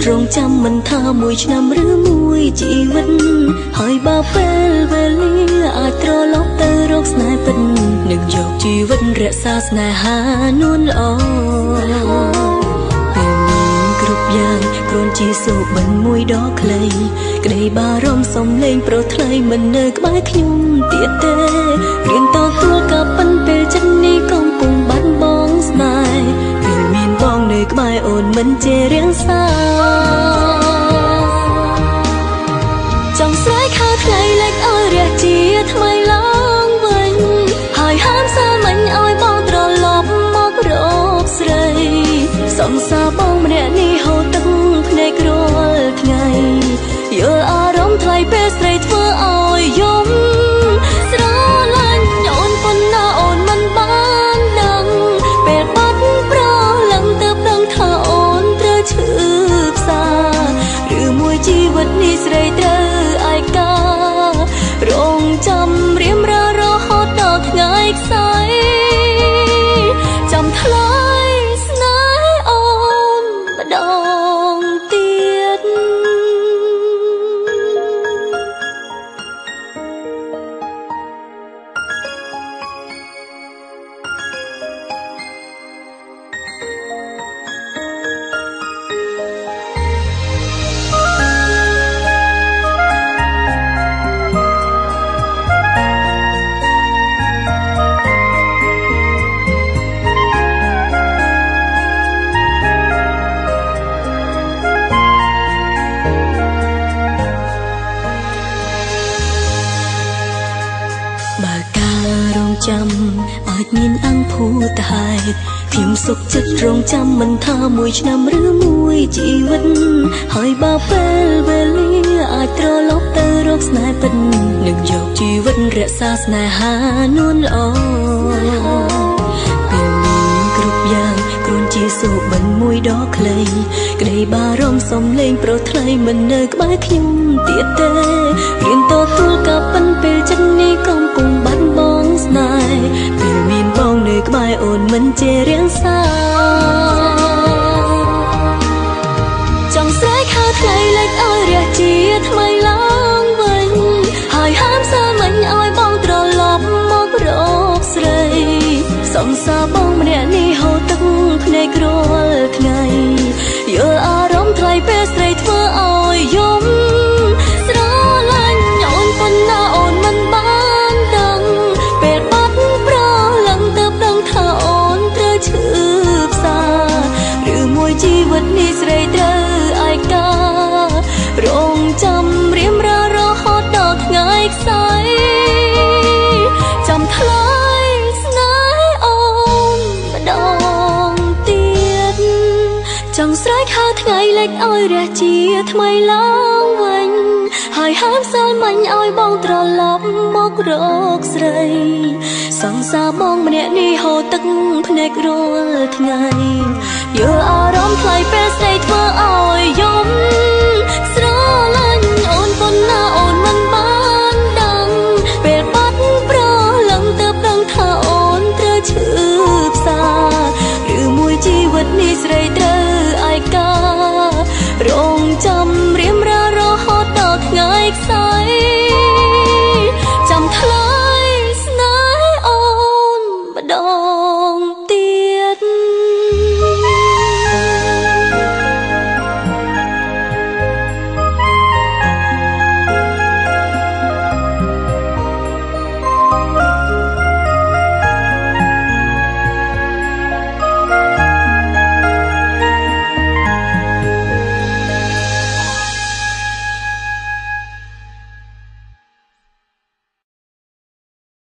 រងចាំមិនថាមួយឆ្នាំឬមួយជីវិតហើយបើពេលវេលាអាចត្រឡប់ទៅរកស្នេហ៍ពិតនឹងយកជីវិតរក្សាស្នេហានួនល្អពេលមានគ្រប់យ៉ាងគ្រាន់ជាសូបិនមួយដកខ្លីក្តីបារម្ភសំលេងប្រុសថ្លៃមិននៅក្បែរខ្ញុំទៀតទេរៀនទទួលក៏ប៉ុនពេលចិត្តនេះកំពុងបាត់បង់ស្នេហ៍ពេលមានបងនៅក្បែរអូនមិនចេះរៀងសាចង់ស្រែកខៅថ្ងៃលេចឲ្យរះជាថ្មីឡើងវិញហើយហាមសាមិញឲ្យបងត្រឡប់មករកស្រីសង្សារបងម្នាក់នេះហូរទឹកភ្នែករាល់ថ្ងៃយល់អារម្មណ៍ថ្លៃពេលស្រីធ្វើឲ្យយំស្រឡាញ់អូនប៉ុណ្ណាអូនមិនបានដឹងពេលបាត់ប្រលឹងទៅដឹងថាអូនត្រូវឈឺផ្សាឬមួយជីវិតនេះស្រីត្រូវឯការងចាំរៀមរហូតដល់ថ្ងៃខ្សែចាំថ្លៃស្នេហ៍អូនម្ដងទៀតចាំអាចមានអង្គភូតហេតុខ្ញុំសុខចិត្តរងចាំមិនថាមួយឆ្នាំឬមួយជីវិតហើយបើពេលវេលាអាចត្រឡប់ទៅរកស្នេហ៍ពិតនឹងយកជីវិតរក្សាស្នេហានួនល្អពេលមានគ្រប់យ៉ាងគ្រាន់ជាសូបិនមួយដកខ្លីក្តីបារម្ភសំលេងប្រុសថ្លៃមិននៅក្បែរខ្ញុំទៀតទេរៀនទទួលក៏ប៉ុនពេលចិត្តនេះកំពុងបាត់បង់ស្នេហ៍ពេលមានបងនៅក្បែរអូនមិនចេះរៀងសាចង់ស្រែកហៅថ្ងៃលេចឲ្យរះជាថ្មីឡើងវិញហើយហាមសាមិញឲ្យបងត្រឡប់មករកស្រីសង្សារបងម្នាក់នេះហូរទឹកភ្នែករាល់ថ្ងៃយល់អារម្មណ៍ថ្លៃពេលស្រីធ្វើឲ្យយំស្រឡាញ់អូនប៉ុណ្ណាអូនមិនបានដឹងពេលបាត់ប្រលឹងទៅដឹងថាអូនត្រូវឈឺផ្សាឬមួយជីវិតនេះស្រីត្រូវឯការងចាំរៀមរហូតដល់ថ្ងៃខ្សែចាំថ្លៃស្នេហ៍អូនម្ដងទៀតចង់ស្រែកហៅថ្ងៃលេចឲ្យរះជាថ្មីឡើងវិញហើយហាមសាមិញឲ្យបងត្រឡប់មករកស្រីសង្សារបងម្នាក់នេះហូរទឹកភ្នែករាល់ថ្ងៃយល់អារម្មណ៍ថ្លៃពេលស្រីធ្វើឲ្យយំស្រ